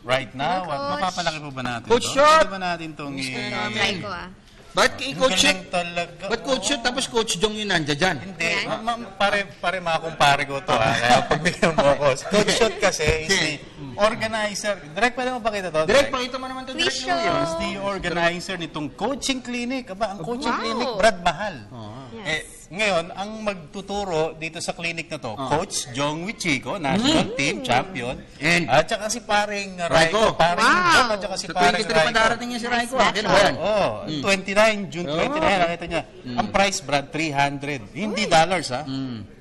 right now. Mapapalaki po ba natin Coach Shot! Hindi ba natin itong Try ko Ba't kay Coach Shot? talaga. Ba't Coach Shot tapos Coach Jong yun nandiyan dyan? Hindi. Pare makumpare ko to Kaya pagbigyan mo ako. Coach Shot kasi is the organizer. Direct pwede mo pakita to? Direct, pakita mo naman to. Please show. Is the organizer nitong coaching clinic. Ang coaching clinic, Brad, mahal. Ngayon, ang magtuturo dito sa clinic na to, Coach Jong Wichico, national team champion, at saka si paring Raiko. Paring Jong, at saka si paring 23 pa darating niya si Raiko. Oo, 29, June 29, nakita niya. Ang price, Brad, 300. Hindi dollars,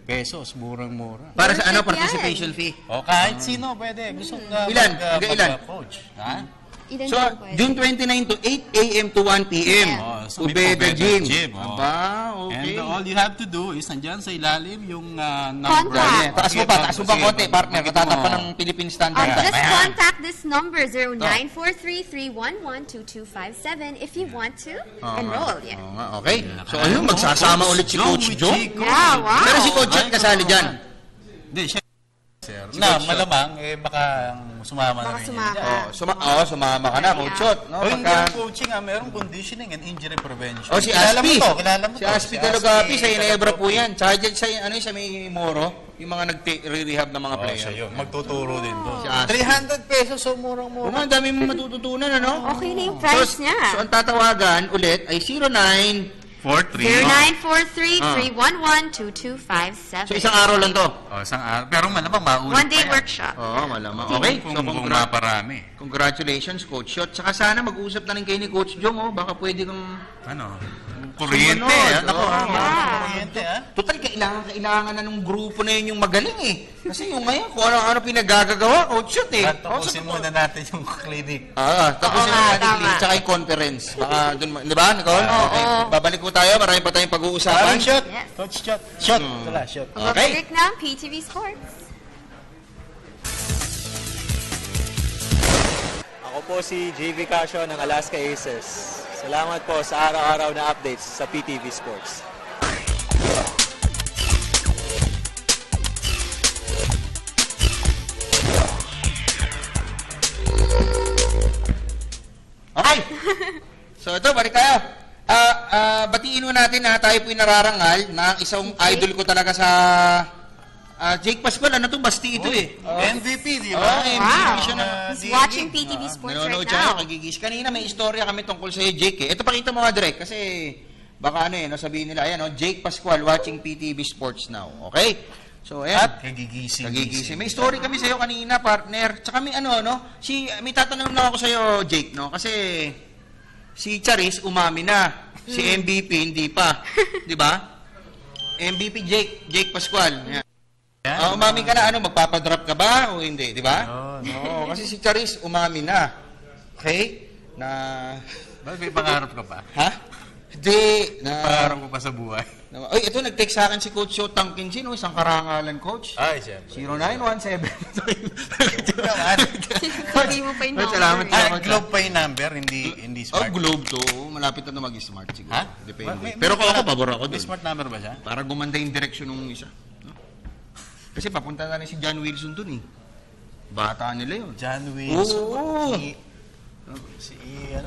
pesos, murang-mura. Para sa participation fee? Kahit sino pwede. Gusto ilan? Coach. So, June 29 to 8 a.m. to 1 p.m. Ubeda Gym. Aba, okay. And all you have to do is, nandyan sa ilalim yung number. Taas mo pa konti, partner. Katata pa ng Philippine Standard. Just contact this number, 0943-311-2257 if you want to enroll. Okay. So, magsasama ulit si Coach Jong. Yeah, wow. Pero si Coach Jong kasali dyan. Hindi, siya. Malamang, baka sumama na rin sumama. Sumama ka na, Coach Shot. Hindi yung coaching, merong conditioning and injury prevention. Si Aspi. Kilala mo to. Si Aspi Calugapi, sa Inebra po yan. Tsaka dyan sa may Moro, yung mga nag-rehab ng mga player. Siya yun. Magtuturo din to. Si Aspi. 300 pesos, so murang-mura. Ang dami mong matututunan, Okay na yung price niya. So, ang tatawagan ulit ay 0943-311-2257. So, isang araw lang to? Isang araw. Pero malamang maulit. One-day workshop. Malamang. Okay. So, kung maparami. Congratulations, Coach Shot. Saka sana mag-usap na rin kayo ni Coach Jong, baka pwede kang... Kuryente, kuryente, Total, kailangan na ng grupo na yun yung magaling, Kasi yung ngayon, kung ano pinagagagawa, Coach Shot, Tapusin muna natin yung clinic. Tapusin muna natin yung clinic, tsaka yung conference. Baka dun, di ba, Nicole? Okay. Babalik po tayo, marami pa tayong pag-uusapan. Coach Shot. Shot. Okay. Break na, PTV Sports. Ako po si JV Casio ng Alaska Aces. Salamat po sa araw-araw na updates sa PTV Sports. Okay. So ito, balik tayo. Batiin mo natin na tayo po'y nararangal na isang idol ko talaga sa Jake Pascual. Ano to? Basti ito MVP, di ba? MVP siya na. He's watching PTV Sports right now. Kagigis. Kanina may istorya kami tungkol sa Jake. Ito pakita mo nga direct kasi baka sabihin nila, ayan, Jake Pascual watching PTV Sports now. Okay? So, ayan. At kagigising. May story kami sa'yo kanina, partner. Tsaka may may tatanong lang ako sa'yo, Jake, no? Kasi si Charis umami na. Si MVP hindi pa. Di ba? MVP Jake Pascual. Ayan. Umami ka na, magpapadrop ka ba o hindi, di ba? Oo, kasi si Charis umami na. Okay? May pangarap ka pa? Ha? Hindi. Pangarap ko pa sa buhay. Ay, ito, nag-text sa akin si Coach Yo Tangkin, isang karangalan, Coach. Ay, siyempre. 0917. Hindi mo pa yung number. Salamat. Globe pa yung number, hindi smart. Globe to. Malapit na mag-smart siguro. Ha? Depende. Pero ako, pabor ako doon. May smart number ba siya? Para gumanda yung direksyon ng isa. Kasi papunta na rin si John Wilson doon eh. Bata nila yun. John Wilson. Oo.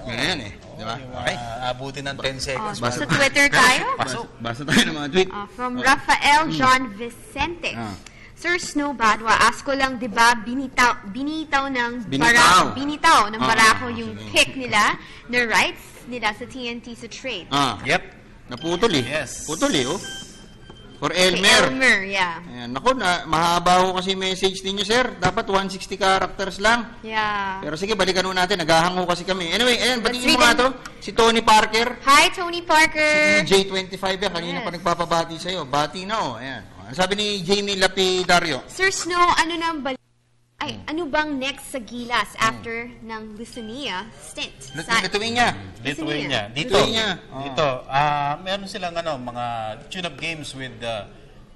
Ganyan eh. Di ba? Okay. Abutin ng 10 seconds. Sa Twitter tayo? Basta tayo ng mga tweet. From Rafael John Vicente. Sir Snow Badwa, ask ko lang, di ba, binitaw ng Barako yung pick nila na rights nila sa TNT sa trade. Yep. Naputol eh. Yes. Putol eh, For Elmer. Elmer, yeah. Ayan. Naku, mahaba ho kasi message ninyo, sir. Dapat 160 characters lang. Yeah. Pero sige, balikan ho natin. Naghahango kasi kami. Anyway, ayan, batiin mo nga to. Si Tony Parker. Hi, Tony Parker. Si J25 yan. Kanina pa nagpapabati sa'yo. Bati na, Ayan. Ano sabi ni Jamie Lapidario? Sir Snow, ano bang next sa Gilas after ng Lithuania stint? Lithuania. Dito, meron silang mga tune-up games with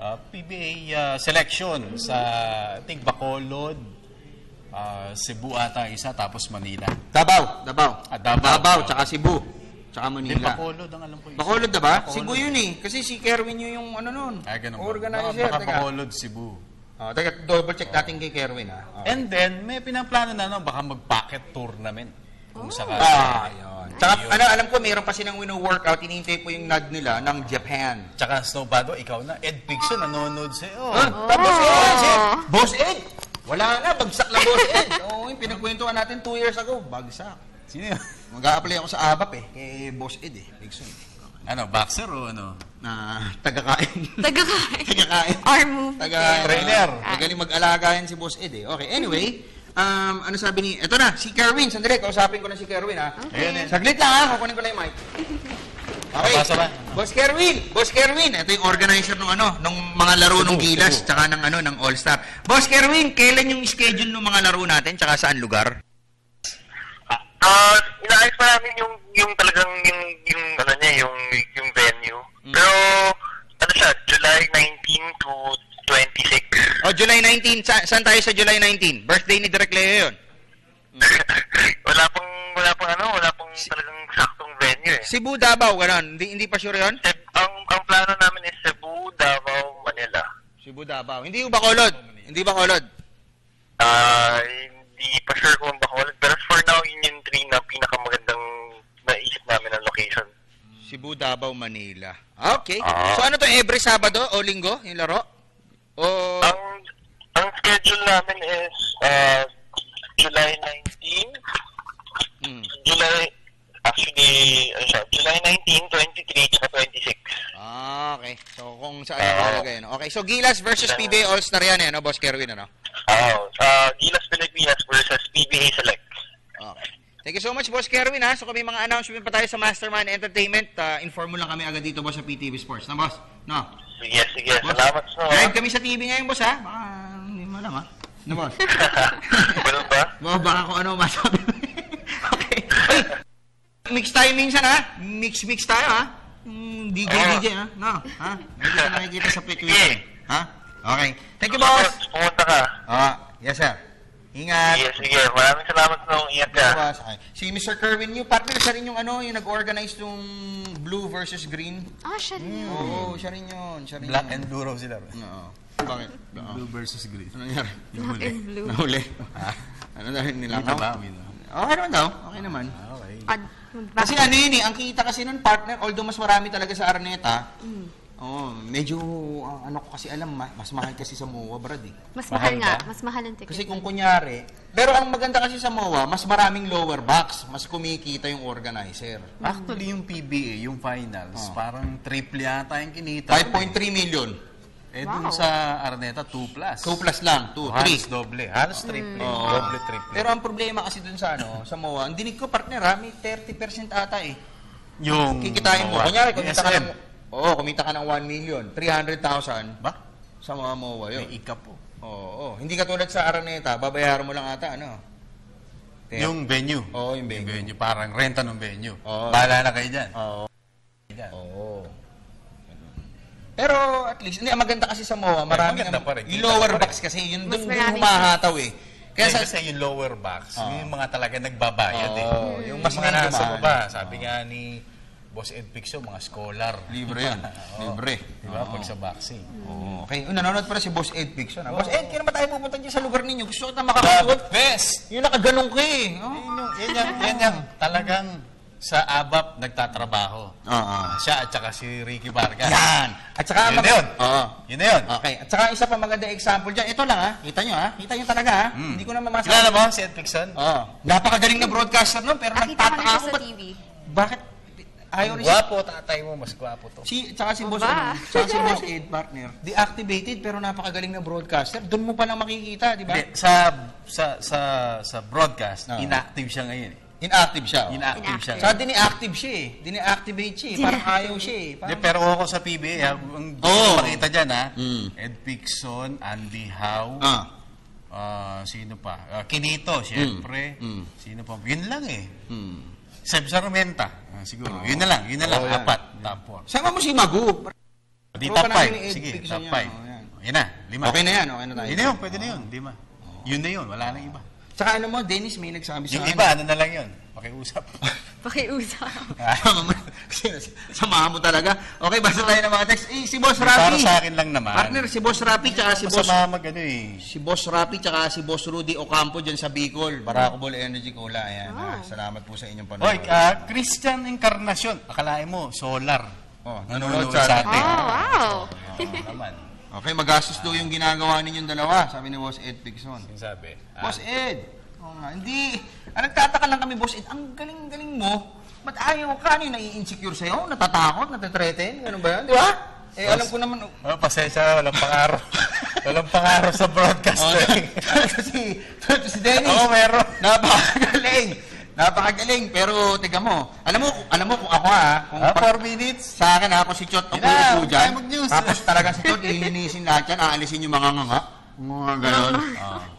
PBA selection sa, I think, Bacolod, Cebu ata isa, tapos Manila. Davao, tsaka Cebu. Tsaka Manila. Bacolod ang alam ko. Bacolod na ba? Cebu yun eh. Kasi si Kerwin yung nun. Organizer. Baka Bacolod, Cebu. Double check natin kay Kerwin And then, may pinaplano na baka mag-packet tournament. Kung sakali. Yun. Tsaka, alam ko, mayroon pa silang wino-workout, hinihintay po yung nod nila ng Japan. Tsaka, Snow Badwa, ikaw na. Ed Pixon, nanonood sa'yo. Boss Ed! Wala na, bagsak na Boss Ed. Yung pinagkwentuhan natin 2 years ago, bagsak. Sino yun? Mag-a-apply ako sa ABAP kay Boss Ed Pixon. Boxer o Tagakain. Tagakain. Arm move. Trainer. Magaling mag-alaga yan si Boss Ed Okay, anyway, ano sabi ni, eto na, si Kerwin. Sandali, kausapin ko na si Kerwin Okay. Saglit lang kukunin ko na yung mic. Okay. Boss Kerwin, ito yung organizer ng mga laro ng Gilas, tsaka ng All-Star. Boss Kerwin, kailan yung schedule ng mga laro natin, tsaka saan lugar? Inaayos pa namin yung talagang yung venue. Pero siya, July 19 to 26. July 19. Saan tayo sa July 19? Birthday ni Direk Leo yun. wala pang talagang saktong venue eh. Cebu, Davao, gano'n. Hindi pa sure yun? Ang plano namin is Cebu, Davao, Manila. Cebu, Davao. Hindi Bacolod. Hindi pa sure kung Bacolod. Pero for now, yun yung 3 na pinakamagandang naisip namin ang location. Cebu, Davao, Manila. Okay. So ano to, every Sabado o Linggo yung laro? Ang schedule namin is July 19. July 19, 23, at 26. Okay. So kung saan talaga yun. Okay. So Gilas versus PBA All-Star yan Boss Kerwin, Gilas Pilipinas versus PBA Select. Okay. Thank you so much, Boss Kerwin, So kung may mga announcement pa tayo sa Mastermind Entertainment, inform mo lang kami agad dito, Boss, sa PTV Sports. Na, Boss? No? Sige. Boss, salamat, Live kami sa TV ngayon, Boss, Baka, hindi mo alam, No, Boss? Ganun ba? Baka kung ano masabi. Okay. Hey, mix tayo minsan, Mix tayo, DJ, No, Hindi ka nakikita sa Twitter. Okay. Thank you, Boss. Pumunta ka. Yes, sir. Ingat. Sige. Maraming salamat nung ingat ka. Si Mr. Kerwin, yung partner, siya rin yung nag-organize yung blue versus green. Siya rin yun. Oo, siya rin yun. Black and blue raw sila. Oo. Bakit? Blue versus green. Ano nangyari? Black and blue. Nahuli. Ano dahil nila? Okay naman daw. Okay naman. Kasi ang kita kasi nun, partner, although mas marami talaga sa Araneta, medyo, ko kasi alam, mas mahal kasi sa MOA, Brad, Mas mahal nga, mas mahal ang ticket. Kasi kung kunyari, pero ang maganda kasi sa MOA, mas maraming lower box, mas kumikita yung organizer. Actually, yung PBA, yung finals, parang triple yata yung kinita. 5.3 million. Dun sa Araneta, 2 plus. 2 plus lang, 2, 3. Halos doble. Halos triple. Doble, triple. Pero ang problema kasi dun sa sa MOA, ang dinig ko partner may 30% ata eh. Yung kikitain mo. Kunyari, kumita ka SM. kumita ka ng 1 million, 300,000 Ba? sa mga MOA yun. May ika po. Oo. Hindi katulad sa Araneta, babayaran mo lang ata, Yung venue. Oo, yung venue. Parang renta ng venue. Oo. Bahala na kayo dyan. Oo. Pero at least, maganda kasi sa MOA, marami maganda pa rin. yung lower box kasi, yun dun marami humahataw eh. Kasi yung lower box, yung mga talaga nagbabayad Yung mas mga medyo nasa mahal. baba. Sabi nga ni Boss Ed Pixo, mga scholar. Libre yan. Libre. Diba? Pag sa boxing. Okay, nanonood pala si Boss Ed Pixon. Boss Ed, kailan ba tayo pupunta dyan sa lugar ninyo? Gusto ko na makakasuot. Best! Yung nakaganong ka eh. Yan yung talagang sa ABAP nagtatrabaho. Siya at saka si Ricky Vargas. Yan. At saka Yun na yun. Yun na yun. Okay. At saka isa pa maganda example dyan. Ito lang Kita nyo Kita nyo talaga Hindi ko na mamasabi. Kilala mo si Ed Pixon? Napakagaling na broadcaster nun. Pero Nakita ko nagtataka na ako. siya sa TV. Bakit? Ayaw rin Gwapo, tatay mo. Mas gwapo to. Tsaka si Boss Ed, partner, deactivated pero napakagaling na broadcaster. Doon mo pa lang makikita, di ba? Sa broadcast, inactive siya ngayon. Inactive siya. Inactive siya. Saka dini-active siya eh. Dini-activate siya eh. Parang ayaw siya eh. Pero ako sa PBA, ang gusto makita dyan Ed Pixon, Andy Howe, sino pa? Kinito, syempre. Sino pa? Yun lang eh. Seb Sarmenta, siguro. Yun na lang. Apat. Top 4. Sama mo si Magu. Di top 5. Sige, top 5. Yan na, 5. Okay na yan. Okay na tayo. Yun na yun, pwede na yun. 5. Yun na yun, wala nang iba. Saka Dennis, may nagsabi sa yung akin. iba, ano na lang yun? Pakiusap. Samahan mo talaga. Okay, basta tayo ng mga text. Si Boss Rapi. Para sa akin lang naman. Partner, si Boss Rapi tsaka si Boss... Si Boss Rapi tsaka si Boss Rudy Ocampo dyan sa Bicol. Baracobol Energy Cola. Ayan. Salamat po sa inyong panonood. Hoy, Christian Encarnacion. Akalain mo, solar. Nanonood sa atin. Wow! Naman. Okay, magastos daw yung ginagawa ninyong dalawa, sabi ni Boss Ed Pixon. Sabi? Boss Ed, hindi. Nagtataka lang kami, Boss Ed, ang galing-galing mo. Ba't ayaw ka? Ano yung nai-insecure sa'yo? Natatakot? Natatreten? Ganun ba yan? Di ba? Alam ko naman. Pasensya, walang pangaraw. Walang pangaraw sa broadcast. Si Dennis. Meron. Napakagaling, pero tiga mo. Alam mo kung ako kung 4 minutes. Sa akin ako si Chot ako dyan. Tapos talagang si Chot ihinisin lahat yan, aalisin yung mga nga. Mga ganon.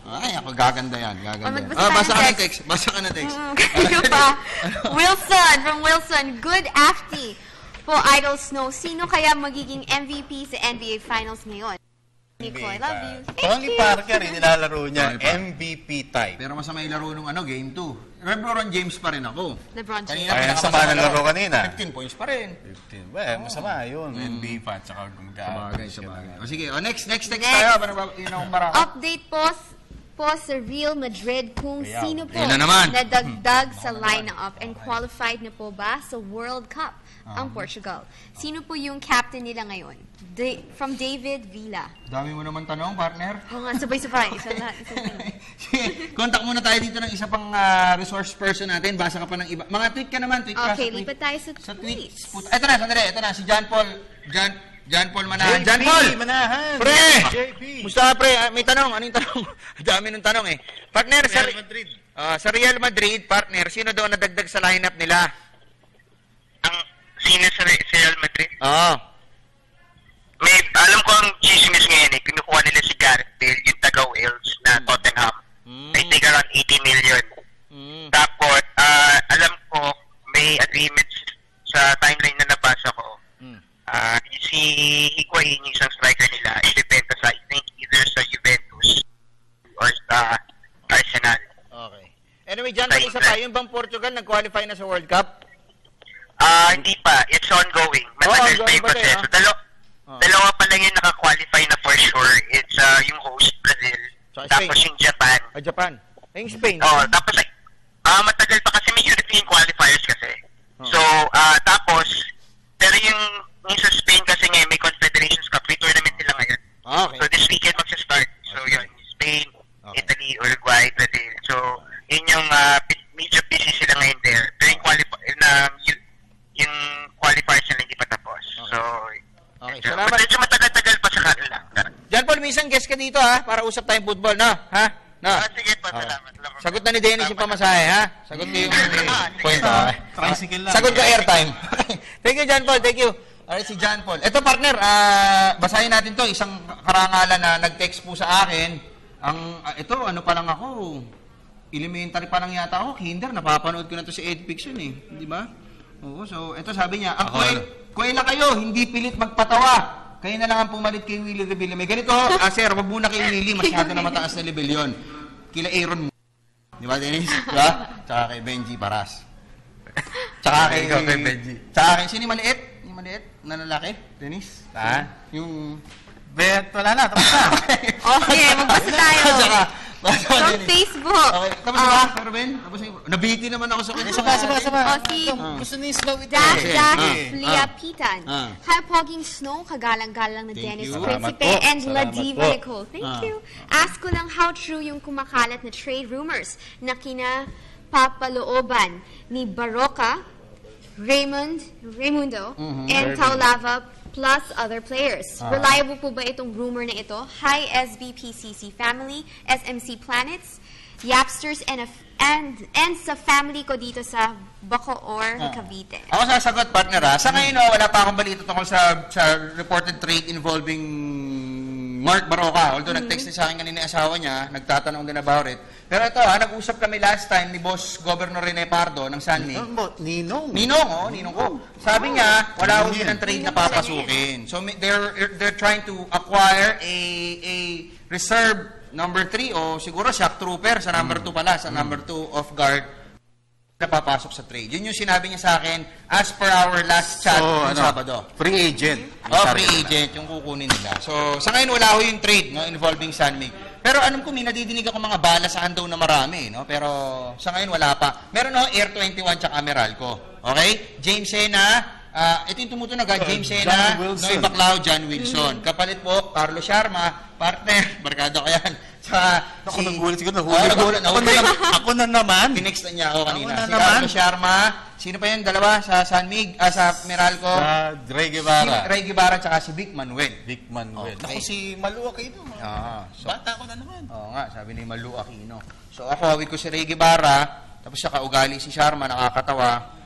Ay, ako gaganda yan. Basa ka ng text. Kayo pa. Wilson, from Wilson. Good afternoon po, Idol Snow. Sino kaya magiging MVP sa NBA Finals ngayon? Nicole, I love you. Tony Parker, nilalaro niya. MVP type. Pero masama yung laro nung Game 2. LeBron James pa rin ako. LeBron James. Kaya sama ng laro kanina. 15 points pa rin. 15. Well, masama yun. NBA pa, tsaka sabagay. Sige, next tayo. Update po sa Real Madrid kung sino po nadagdag sa lineup and qualified na po ba sa World Cup ang Portugal. Sino po yung captain nila ngayon? From David Villa. Dami mo naman tanong, partner. Oo nga, sabay-sabay. Contact muna tayo dito ng isa pang resource person natin. Basa ka pa ng iba. Mga tweet ka naman. Okay, lipat tayo sa tweets. Ito na, si John Paul Manahan. John Paul! Manahan! Pre! JP! Musta pre? May tanong. Ano yung tanong? Dami ng tanong eh. Partner, Real Madrid. Sa Real Madrid, partner, sino daw nadagdag sa lineup nila? Sino sa Real Madrid? May, alam ko ang chismis ngayon kinukuha nila si Gareth Bale, yung taga-Wales na Tottenham. I think around 80 million. Tapos, alam ko, may agreements sa timeline na nabasa ko. Si Higuain, isang striker nila, ibibenta sa, I think, either sa Juventus or sa Arsenal. Okay. Anyway, John, isa pa, yung bang Portugal nag-qualify na sa World Cup? Hindi pa. It's ongoing. Matagal pa yung proseso. Dalawa pa lang yung naka-qualify na for sure. It's yung host, Brazil. Tapos yung Japan. Japan. Yung Spain. Tapos matagal pa kasi may European qualifiers kasi. So, tapos, pero yung sa Spain kasi ngayon may Confederations Cup. May tournament nila ngayon. Okay. So, this weekend magsa-start. So, yun. Spain, Italy, Uruguay, Brazil. So, yun yung medyo busy sila ngayon there. Pero yung qualifiers nila hindi pa tapos. So, okay. Salamat. Medyo matagal-tagal pa sa kanila. isang guest ka dito, ha? Para usap tayong football, no? Ha? No? Sige po, salamat. Sagot na ni Dennis yung pamasahe, ha? Sagot ko yung point, ha? Tricycle lang. Sagot ko airtime. Thank you, John Paul. Thank you. Alright, si John Paul. Ito, partner, basahin natin to. Isang karangalan na nag-text po sa akin. Ito, ano pa lang ako, elementary pa lang yata ako, kinder, napapanood ko na to si Ed Fiction, eh. Di ba? Oo, so, ito sabi niya, kuwela kayo, hindi pilit magpatawa. Kayo na lang ang pumalit kay Willie Revilla. May ganito, sir, wag muna kay Willie, masyado na mataas na level yun. Kila Aaron mo. Di ba, Dennis? Diba? Tsaka kay Benji Paras. Tsaka kay Benji. Tsaka kay, sino yung maliit? Yung maliit na lalaki? Dennis? Yung... Bet, wala na, tapos na. Okay, magbasa tayo. From Facebook. Okay, tapos na ba, Ruben? Tapos na, nabiti naman ako sa kanya. O, si Gusto ni Snow ito. Liapitan. Hi, Poging Snow, kagalang-galang na Dennis Principe and La Diva Nicole. Thank you. Ask ko lang how true yung kumakalat na trade rumors na kinapapalooban ni Baroka, Raimundo, and Taulava plus other players. Reliable po ba itong rumor na ito? Hi, SBPCC family, SMC Planets, Yapsters, and sa family ko dito sa Bacoor, Cavite. Ako sasagot, partner, ha? Sa ngayon, wala pa akong balita tungkol sa reported trade involving Mark Baroka. Although nag-text sa akin kanina yung asawa niya, nagtatanong din about it. Pero ito, nag-usap kami last time ni Boss Governor Rene Pardo ng Sanmi. Ninong ko. Sabi niya, wala ko silang trade na papasukin. So they're trying to acquire a reserve number 3 o siguro shock trooper sa number 2 pala, sa number 2 off guard na papasok sa trade. Yun yung sinabi niya sa akin as per our last chat ng Sabado. Free agent. Free agent yung kukunin nila. So, sa ngayon wala ko yung trade involving Sanmig. Pero alam ko, may nadidinig ako mga bala saan daw na marami, no? Pero sa ngayon wala pa. Meron Air 21 tsaka Meralco. Okay? James Sena, ito yung tumutunog, James Sena, Noy Baclao, John Wilson. Kapalit po, Carlo Sharma, partner, barkada ko yan. Ako nagulat siguro, ako na naman. Tinext na niya ako kanina. Si Carlo Sharma, sino pa yan? Dalawa sa Sanmig, sa Meralco. Ray Guevara. Si Ray Guevara tsaka si Vic Manuel. Ako si Malu Aquino. Bata ko na naman. Oo nga, sabi ni Malu Aquino. So ako, hawig ko si Ray Guevara, tapos siya kaugali si Sharma, nakakatawa.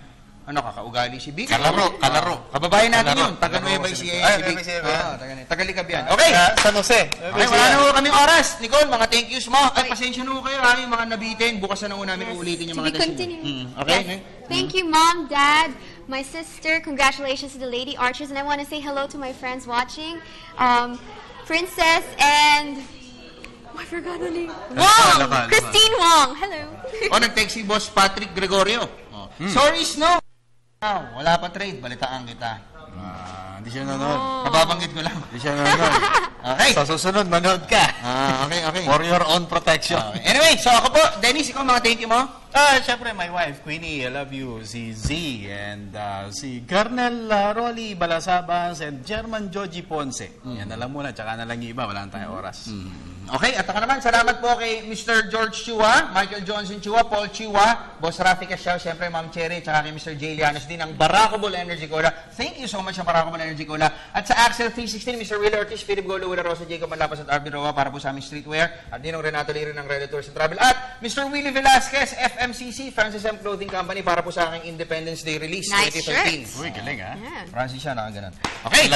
Kakaugali si Vic? Kalaro. Kababayan natin yun. Taga-Nueva Ecija si Vic. Taga-Likab yan. Okay. San Jose. Okay, wala na ho kaming oras. Nicole, mga thank yous mo. Ay, pasensya na ho kayo, yung mga nabitin. Bukas na ho namin uulitin yung mga continue. Okay? Thank you, Mom, Dad, my sister. Congratulations to the Lady Archers. And I want to say hello to my friends watching. Princess and... I forgot the name. Wong! Christine Wong. Hello. Nag-text si Boss Patrick Gregorio. Sorry, Snow. Wala pa trade. Balitaan kita. Hindi siya nanonood. Kababanggit ko lang. Hindi siya nanonood. Okay. Sa susunod, manood ka. Okay. For your own protection. Anyway, so ako po, Dennis, ikaw mga thank you mo. Siyempre, my wife, Queenie, I love you. Si Z and si Colonel Rolly Balasabas and German Joji Ponce. Yan na lang muna, tsaka na lang iba. Wala na tayong oras. Okay, at ako naman, salamat po kay Mr. George Chua, Michael Johnson Chua, Paul Chua, Boss Rafi Casciao, siyempre Ma'am Cherry, tsaka kay Mr. J. Lianos din ng Baracable Energy Cola. Thank you so much sa Baracable Energy Cola. At sa Axel 316, Mr. Willie Ortiz, Philip Golo, Willa Rosa, Jacob Malapas at Arvin Roa para po sa aming streetwear. At Ninong Renato Liri ng Red Tours and Travel. At Mr. Willie Velasquez, FMCC, Francis M. Clothing Company para po sa aking Independence Day release, nice 2013. Uy, galing Francis siya, nakaganon. Okay.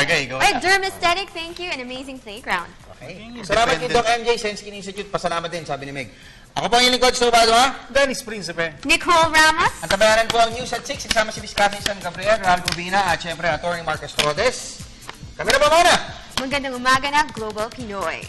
Derm Aesthetic, thank you. An amazing playground. Okay. Salamat kay Doc MJ, Senskin Institute. Pasalamat din, sabi ni Meg. Ako po ang inyong coach, Tobado, Dennis Principe. Nicole Ramos. Ang tabayanan po ang news at 6. Kasama si Miss Cathy San Gabriel, Ral Gubina, at syempre, Atty. Marcos Rodes. Kami na ba muna? Magandang umaga na, Global Pinoy.